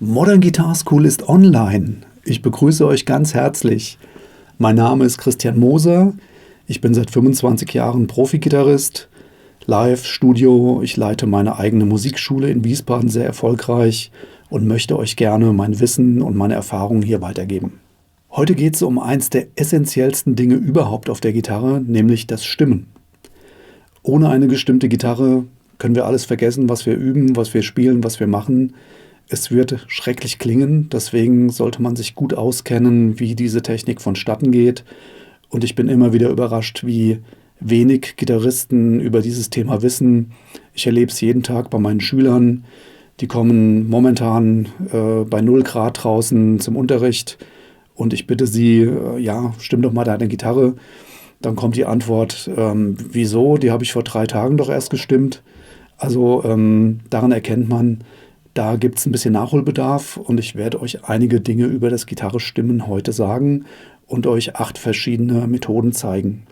Modern Guitar School ist online. Ich begrüße euch ganz herzlich. Mein Name ist Christian Moser. Ich bin seit 25 Jahren Profi-Gitarrist, Live, Studio. Ich leite meine eigene Musikschule in Wiesbaden sehr erfolgreich und möchte euch gerne mein Wissen und meine Erfahrungen hier weitergeben. Heute geht es um eins der essentiellsten Dinge überhaupt auf der Gitarre, nämlich das Stimmen. Ohne eine gestimmte Gitarre können wir alles vergessen, was wir üben, was wir spielen, was wir machen. Es wird schrecklich klingen, deswegen sollte man sich gut auskennen, wie diese Technik vonstatten geht. Und ich bin immer wieder überrascht, wie wenig Gitarristen über dieses Thema wissen. Ich erlebe es jeden Tag bei meinen Schülern. Die kommen momentan bei 0 Grad draußen zum Unterricht und ich bitte sie, stimm doch mal deine Gitarre. Dann kommt die Antwort, wieso? Die habe ich vor 3 Tagen doch erst gestimmt. Also daran erkennt man, da gibt es ein bisschen Nachholbedarf und ich werde euch einige Dinge über das Gitarre-Stimmen heute sagen und euch 8 verschiedene Methoden zeigen.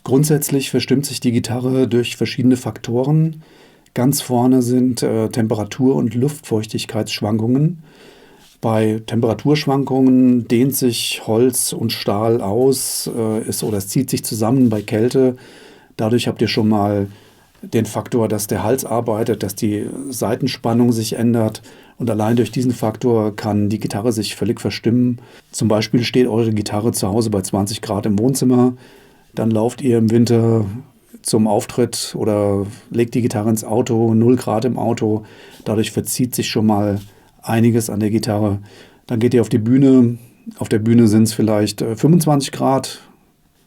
Grundsätzlich verstimmt sich die Gitarre durch verschiedene Faktoren. Ganz vorne sind Temperatur- und Luftfeuchtigkeitsschwankungen. Bei Temperaturschwankungen dehnt sich Holz und Stahl aus es zieht sich zusammen bei Kälte. Dadurch habt ihr schon mal den Faktor, dass der Hals arbeitet, dass die Saitenspannung sich ändert. Und allein durch diesen Faktor kann die Gitarre sich völlig verstimmen. Zum Beispiel steht eure Gitarre zu Hause bei 20 Grad im Wohnzimmer. Dann lauft ihr im Winter zum Auftritt oder legt die Gitarre ins Auto, 0 Grad im Auto. Dadurch verzieht sich schon mal einiges an der Gitarre. Dann geht ihr auf die Bühne. Auf der Bühne sind es vielleicht 25 Grad,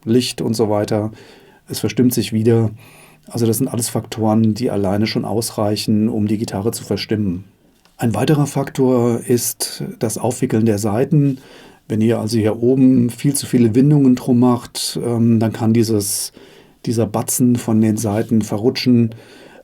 Licht und so weiter. Es verstimmt sich wieder. Also das sind alles Faktoren, die alleine schon ausreichen, um die Gitarre zu verstimmen. Ein weiterer Faktor ist das Aufwickeln der Saiten. Wenn ihr also hier oben viel zu viele Windungen drum macht, dann kann dieser Batzen von den Saiten verrutschen.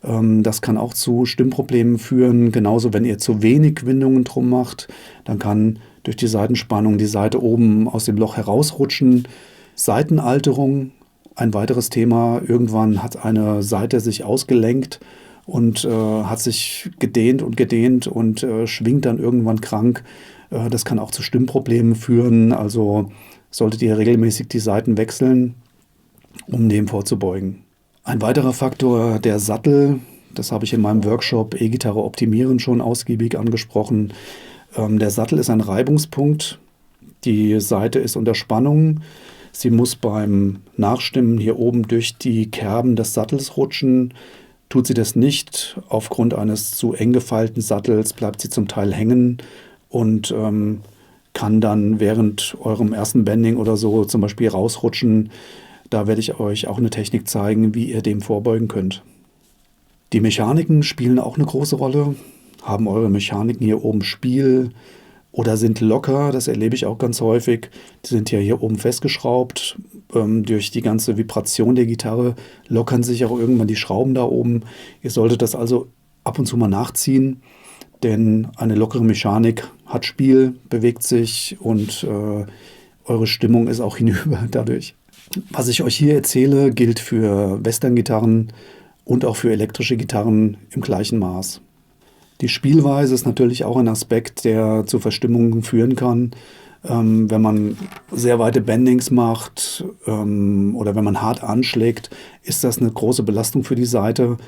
Das kann auch zu Stimmproblemen führen. Genauso, wenn ihr zu wenig Windungen drum macht, dann kann durch die Saitenspannung die Saite oben aus dem Loch herausrutschen. Saitenalterung, ein weiteres Thema. Irgendwann hat eine Saite sich ausgelenkt und hat sich gedehnt und schwingt dann irgendwann krank. Das kann auch zu Stimmproblemen führen. Also solltet ihr regelmäßig die Saiten wechseln, um dem vorzubeugen. Ein weiterer Faktor, der Sattel. Das habe ich in meinem Workshop E-Gitarre optimieren schon ausgiebig angesprochen. Der Sattel ist ein Reibungspunkt. Die Saite ist unter Spannung. Sie muss beim Nachstimmen hier oben durch die Kerben des Sattels rutschen. Tut sie das nicht, aufgrund eines zu eng gefeilten Sattels bleibt sie zum Teil hängen und kann dann während eurem ersten Bending oder so zum Beispiel rausrutschen. Da werde ich euch auch eine Technik zeigen, wie ihr dem vorbeugen könnt. Die Mechaniken spielen auch eine große Rolle. Haben eure Mechaniken hier oben Spiel oder sind locker? Das erlebe ich auch ganz häufig. Die sind ja hier oben festgeschraubt. Durch die ganze Vibration der Gitarre lockern sich auch irgendwann die Schrauben da oben. Ihr solltet das also ab und zu mal nachziehen, denn eine lockere Mechanik hat Spiel, bewegt sich und eure Stimmung ist auch hinüber dadurch. Was ich euch hier erzähle, gilt für Western-Gitarren und auch für elektrische Gitarren im gleichen Maß. Die Spielweise ist natürlich auch ein Aspekt, der zu Verstimmungen führen kann. Wenn man sehr weite Bendings macht oder wenn man hart anschlägt, ist das eine große Belastung für die Saite,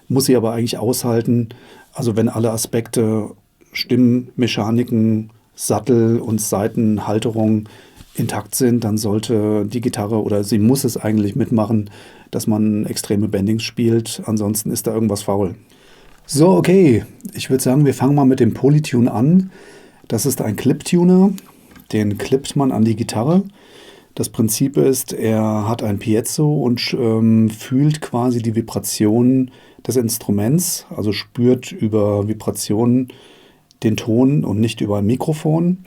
muss sie aber eigentlich aushalten. Also wenn alle Aspekte, Stimmmechaniken, Sattel und Saitenhalterung intakt sind, dann sollte die Gitarre oder sie muss es eigentlich mitmachen, dass man extreme Bendings spielt. Ansonsten ist da irgendwas faul. So, okay. Ich würde sagen, wir fangen mal mit dem Polytune an. Das ist ein Clip-Tuner. Den klippt man an die Gitarre. Das Prinzip ist, er hat ein Piezo und fühlt quasi die Vibrationen des Instruments, also spürt über Vibrationen den Ton und nicht über ein Mikrofon.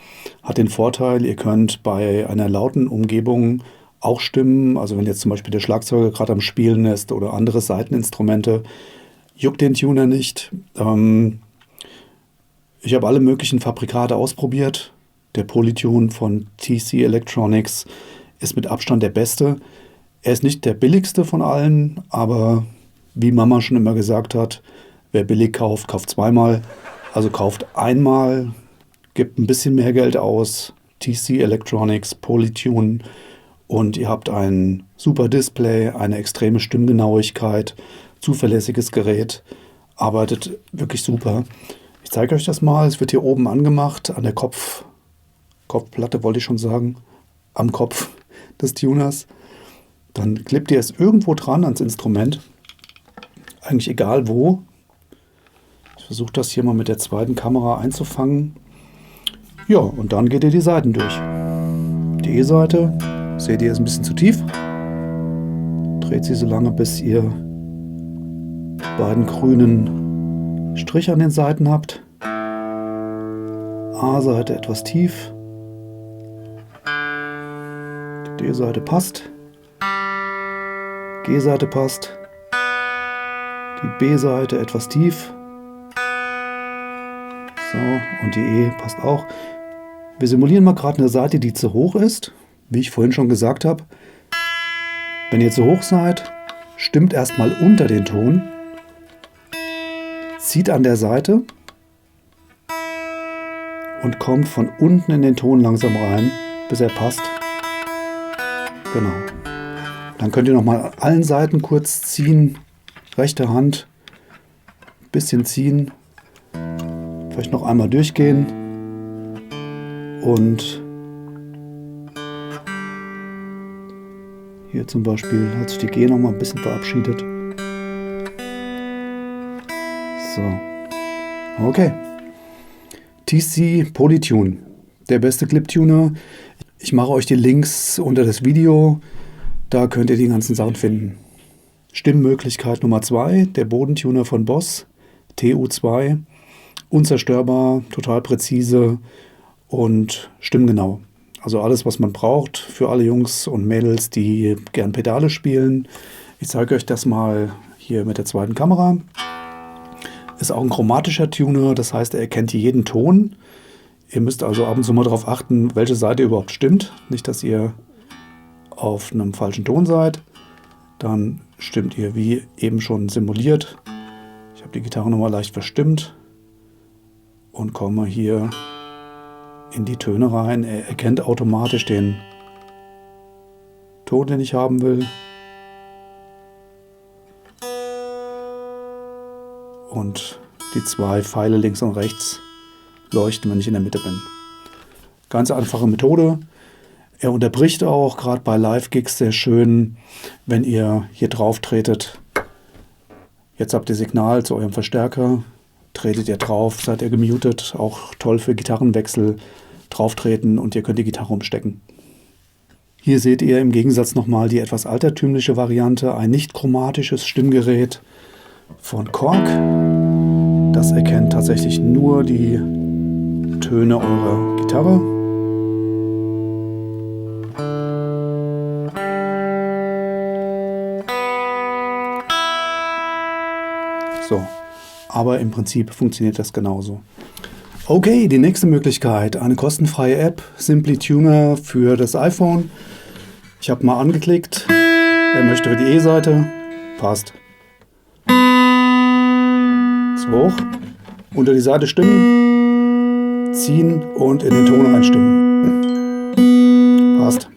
Hat den Vorteil, ihr könnt bei einer lauten Umgebung auch stimmen. Also wenn jetzt zum Beispiel der Schlagzeuger gerade am Spielen ist oder andere Saiteninstrumente, juckt den Tuner nicht. Ich habe alle möglichen Fabrikate ausprobiert. Der Polytune von TC Electronics ist mit Abstand der beste. Er ist nicht der billigste von allen, aber wie Mama schon immer gesagt hat, wer billig kauft, kauft zweimal. Also kauft einmal gebt ein bisschen mehr Geld aus, TC Electronics, Polytune, und ihr habt ein super Display, eine extreme Stimmgenauigkeit, zuverlässiges Gerät, arbeitet wirklich super. Ich zeige euch das mal, es wird hier oben angemacht, an der Kopfplatte wollte ich schon sagen, am Kopf des Tuners. Dann klippt ihr es irgendwo dran ans Instrument, eigentlich egal wo. Ich versuche das hier mal mit der zweiten Kamera einzufangen. Ja, und dann geht ihr die Saiten durch. Die E-Saite, seht ihr, ist ein bisschen zu tief. Dreht sie so lange, bis ihr die beiden grünen Striche an den Seiten habt. A-Seite etwas tief. Die D-Seite passt. G-Seite passt. Die B-Seite etwas tief. So, und die E passt auch. Wir simulieren mal gerade eine Seite, die zu hoch ist. Wie ich vorhin schon gesagt habe, wenn ihr zu hoch seid, stimmt erstmal unter den Ton. Zieht an der Seite und kommt von unten in den Ton langsam rein, bis er passt. Genau. Dann könnt ihr nochmal an allen Seiten kurz ziehen. Rechte Hand, bisschen ziehen. Vielleicht noch einmal durchgehen. Und hier zum Beispiel hat sich die G nochmal ein bisschen verabschiedet. So. Okay. TC Polytune. Der beste Cliptuner. Ich mache euch die Links unter das Video. Da könnt ihr die ganzen Sachen finden. Stimmmöglichkeit Nummer 2. Der Bodentuner von Boss. TU2. Unzerstörbar, total präzise und stimmgenau. Also alles, was man braucht für alle Jungs und Mädels, die gern Pedale spielen. Ich zeige euch das mal hier mit der zweiten Kamera. Ist auch ein chromatischer Tuner, das heißt, er erkennt jeden Ton. Ihr müsst also ab und zu mal darauf achten, welche Seite überhaupt stimmt. Nicht, dass ihr auf einem falschen Ton seid. Dann stimmt ihr wie eben schon simuliert. Ich habe die Gitarre nochmal leicht verstimmt und komme hier in die Töne rein. Er erkennt automatisch den Ton, den ich haben will. Und die zwei Pfeile links und rechts leuchten, wenn ich in der Mitte bin. Ganz einfache Methode. Er unterbricht auch, gerade bei Live-Gigs, sehr schön, wenn ihr hier drauf tretet. Jetzt habt ihr Signal zu eurem Verstärker. Tretet ihr drauf, seid ihr gemutet. Auch toll für Gitarrenwechsel. Drauftreten und ihr könnt die Gitarre umstecken. Hier seht ihr im Gegensatz nochmal die etwas altertümliche Variante. Ein nicht chromatisches Stimmgerät von Korg. Das erkennt tatsächlich nur die Töne eurer Gitarre. So, aber im Prinzip funktioniert das genauso. Okay, die nächste Möglichkeit, eine kostenfreie App, Simply Tuner für das iPhone. Ich habe mal angeklickt, er möchte für die E-Seite, passt. Zu hoch, unter die Seite stimmen, ziehen und in den Ton reinstimmen. Passt.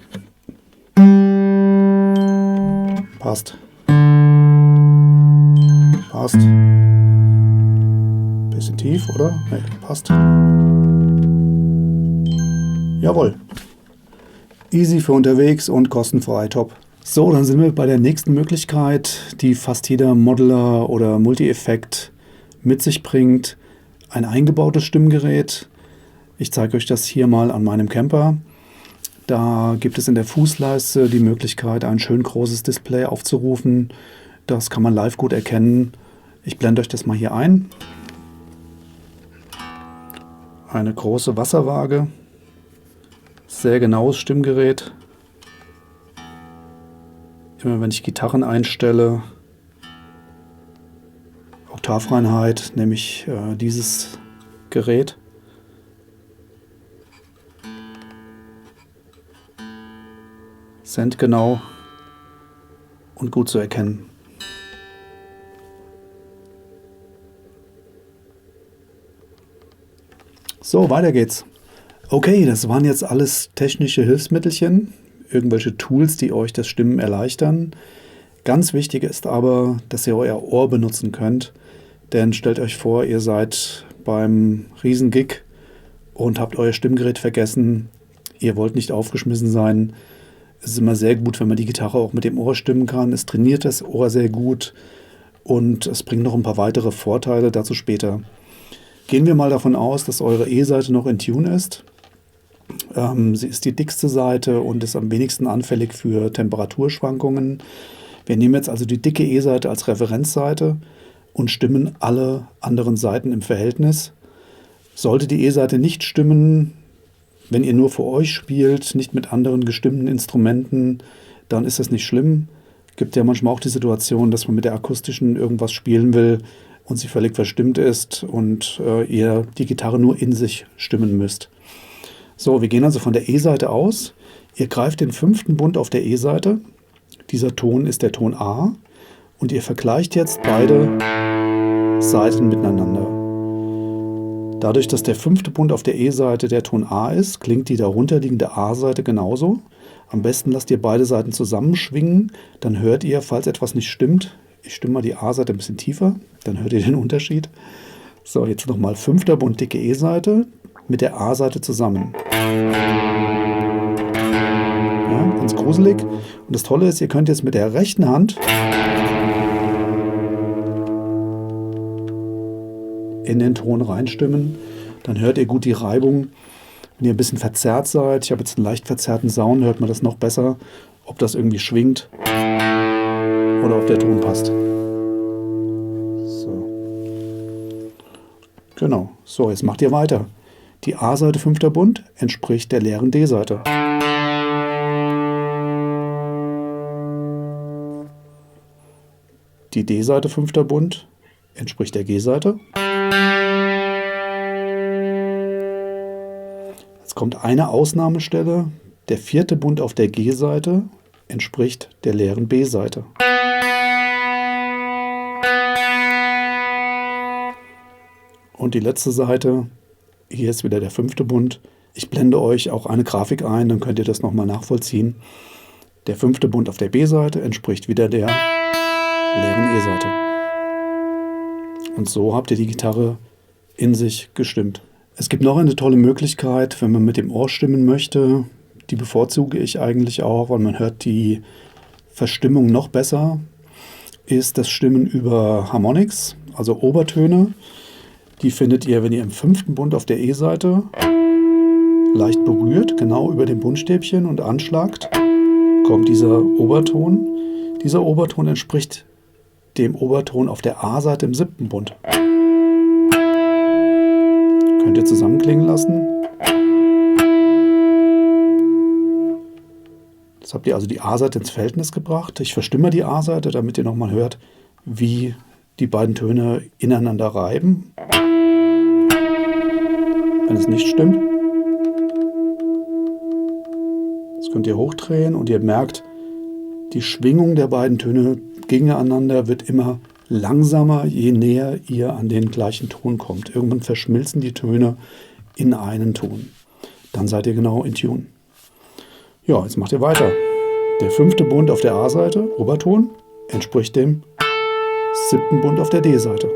Passt. Passt. Bisschen tief, oder? Ne, passt. Jawohl. Easy für unterwegs und kostenfrei, top. So, dann sind wir bei der nächsten Möglichkeit, die fast jeder Modeler oder Multi-Effekt mit sich bringt. Ein eingebautes Stimmgerät. Ich zeige euch das hier mal an meinem Camper. Da gibt es in der Fußleiste die Möglichkeit, ein schön großes Display aufzurufen. Das kann man live gut erkennen. Ich blende euch das mal hier ein. Eine große Wasserwaage. Sehr genaues Stimmgerät. Immer wenn ich Gitarren einstelle, Oktavreinheit, nehme ich dieses Gerät. Centgenau und gut zu erkennen. So, weiter geht's. Okay, das waren jetzt alles technische Hilfsmittelchen, irgendwelche Tools, die euch das Stimmen erleichtern. Ganz wichtig ist aber, dass ihr euer Ohr benutzen könnt, denn stellt euch vor, ihr seid beim Riesengig und habt euer Stimmgerät vergessen, ihr wollt nicht aufgeschmissen sein. Es ist immer sehr gut, wenn man die Gitarre auch mit dem Ohr stimmen kann. Es trainiert das Ohr sehr gut und es bringt noch ein paar weitere Vorteile, dazu später. Gehen wir mal davon aus, dass eure E-Seite noch in Tune ist. Sie ist die dickste Seite und ist am wenigsten anfällig für Temperaturschwankungen. Wir nehmen jetzt also die dicke E-Seite als Referenzseite und stimmen alle anderen Seiten im Verhältnis. Sollte die E-Seite nicht stimmen, wenn ihr nur für euch spielt, nicht mit anderen gestimmten Instrumenten, dann ist das nicht schlimm. Es gibt ja manchmal auch die Situation, dass man mit der akustischen irgendwas spielen will und sie völlig verstimmt ist und ihr die Gitarre nur in sich stimmen müsst. So, wir gehen also von der E-Seite aus. Ihr greift den 5. Bund auf der E-Seite. Dieser Ton ist der Ton A. Und ihr vergleicht jetzt beide Seiten miteinander. Dadurch, dass der 5. Bund auf der E-Seite der Ton A ist, klingt die darunterliegende A-Seite genauso. Am besten lasst ihr beide Seiten zusammenschwingen. Dann hört ihr, falls etwas nicht stimmt, ich stimme mal die A-Seite ein bisschen tiefer, dann hört ihr den Unterschied. So, jetzt nochmal 5. Bund dicke E-Seite mit der A-Seite zusammen. Ja, ganz gruselig. Und das Tolle ist, ihr könnt jetzt mit der rechten Hand in den Ton reinstimmen. Dann hört ihr gut die Reibung. Wenn ihr ein bisschen verzerrt seid, ich habe jetzt einen leicht verzerrten Sound, hört man das noch besser, ob das irgendwie schwingt oder ob der Ton passt. So. Genau. So, jetzt macht ihr weiter. Die A-Seite 5. Bund entspricht der leeren D-Seite. Die D-Seite 5. Bund entspricht der G-Seite. Jetzt kommt eine Ausnahmestelle. Der 4. Bund auf der G-Seite entspricht der leeren B-Seite. Und die letzte Seite, hier ist wieder der 5. Bund. Ich blende euch auch eine Grafik ein, dann könnt ihr das nochmal nachvollziehen. Der 5. Bund auf der B-Seite entspricht wieder der leeren E-Seite. Und so habt ihr die Gitarre in sich gestimmt. Es gibt noch eine tolle Möglichkeit, wenn man mit dem Ohr stimmen möchte. Die bevorzuge ich eigentlich auch, weil man hört die Verstimmung noch besser. Ist das Stimmen über Harmonics, also Obertöne. Die findet ihr, wenn ihr im 5. Bund auf der E-Seite leicht berührt, genau über dem Bundstäbchen und anschlagt, kommt dieser Oberton. Dieser Oberton entspricht dem Oberton auf der A-Seite im 7. Bund. Könnt ihr zusammenklingen lassen. Jetzt habt ihr also die A-Seite ins Verhältnis gebracht. Ich verstimme die A-Seite, damit ihr nochmal hört, wie die beiden Töne ineinander reiben. Wenn es nicht stimmt, das könnt ihr hochdrehen und ihr merkt, die Schwingung der beiden Töne gegeneinander wird immer langsamer, je näher ihr an den gleichen Ton kommt. Irgendwann verschmilzen die Töne in einen Ton. Dann seid ihr genau in Tune. Ja, jetzt macht ihr weiter. Der 5. Bund auf der A-Seite, Oberton, entspricht dem 7. Bund auf der D-Seite.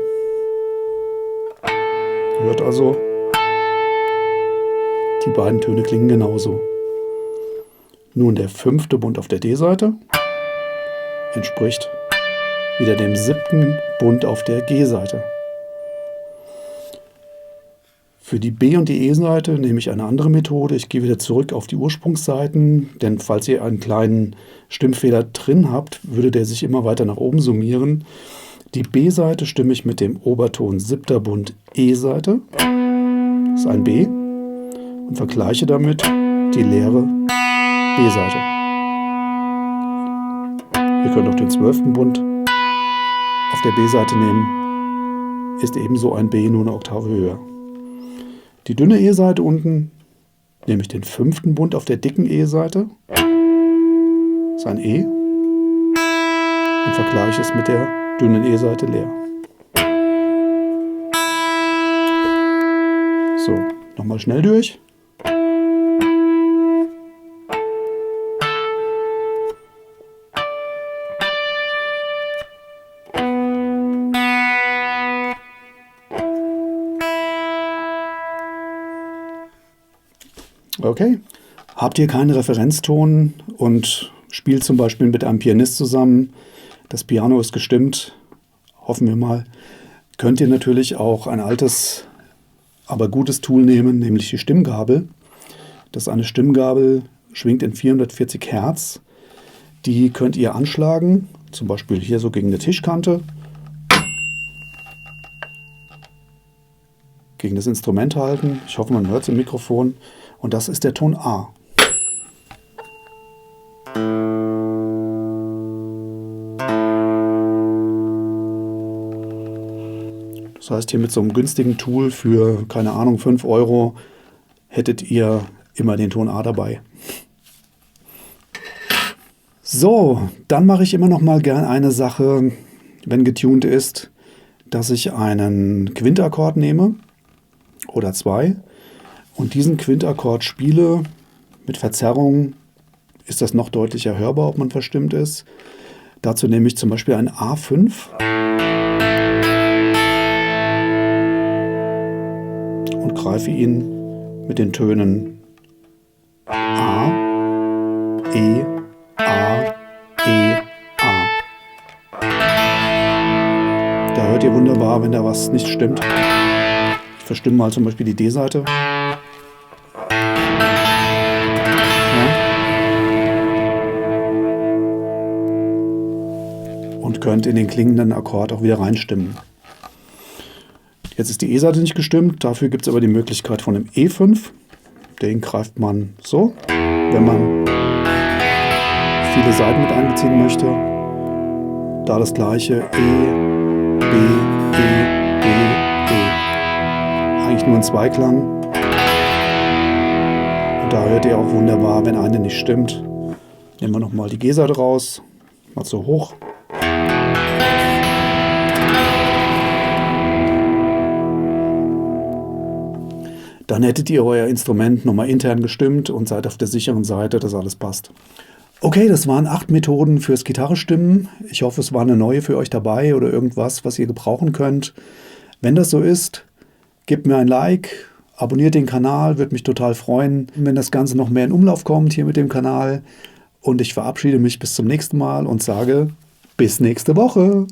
Ihr hört also, die beiden Töne klingen genauso. Nun der 5. Bund auf der D-Seite entspricht wieder dem 7. Bund auf der G-Seite. Für die B- und die E-Seite nehme ich eine andere Methode. Ich gehe wieder zurück auf die Ursprungsseiten, denn falls ihr einen kleinen Stimmfehler drin habt, würde der sich immer weiter nach oben summieren. Die B-Seite stimme ich mit dem Oberton 7. Bund E-Seite, das ist ein B, und vergleiche damit die leere B-Seite. Ihr könnt auch den 12. Bund auf der B-Seite nehmen, ist ebenso ein B, nur eine Oktave höher. Die dünne E-Seite unten nehme ich den 5. Bund auf der dicken E-Seite, ist ein E, und vergleiche es mit der dünnen E-Seite leer. So, nochmal schnell durch. Okay. Habt ihr keinen Referenzton und spielt zum Beispiel mit einem Pianist zusammen, das Piano ist gestimmt, hoffen wir mal, könnt ihr natürlich auch ein altes, aber gutes Tool nehmen, nämlich die Stimmgabel. Das ist eine Stimmgabel, schwingt in 440 Hertz. Die könnt ihr anschlagen, zum Beispiel hier so gegen eine Tischkante, gegen das Instrument halten. Ich hoffe, man hört es im Mikrofon. Und das ist der Ton A. Das heißt, hier mit so einem günstigen Tool für, keine Ahnung, 5 Euro hättet ihr immer den Ton A dabei. So, dann mache ich immer noch mal gern eine Sache, wenn getuned ist, dass ich einen Quintakkord nehme oder 2 und diesen Quintakkord spiele. Mit Verzerrung ist das noch deutlicher hörbar, ob man verstimmt ist. Dazu nehme ich zum Beispiel einen A5 und greife ihn mit den Tönen A, E, A, E, A. Da hört ihr wunderbar, wenn da was nicht stimmt. Ich verstimme mal zum Beispiel die D-Seite. Und könnt in den klingenden Akkord auch wieder reinstimmen. Jetzt ist die E-Seite nicht gestimmt, dafür gibt es aber die Möglichkeit von einem E5. Den greift man so, wenn man viele Saiten mit einbeziehen möchte. Da das gleiche E, B, E, B, E. Eigentlich nur ein Zweiklang. Und da hört ihr auch wunderbar, wenn eine nicht stimmt. Nehmen wir nochmal die G-Seite raus, mal so hoch. Dann hättet ihr euer Instrument nochmal intern gestimmt und seid auf der sicheren Seite, dass alles passt. Okay, das waren 8 Methoden fürs Gitarrestimmen. Ich hoffe, es war eine neue für euch dabei oder irgendwas, was ihr gebrauchen könnt. Wenn das so ist, gebt mir ein Like, abonniert den Kanal, würde mich total freuen, wenn das Ganze noch mehr in Umlauf kommt hier mit dem Kanal. Und ich verabschiede mich bis zum nächsten Mal und sage bis nächste Woche.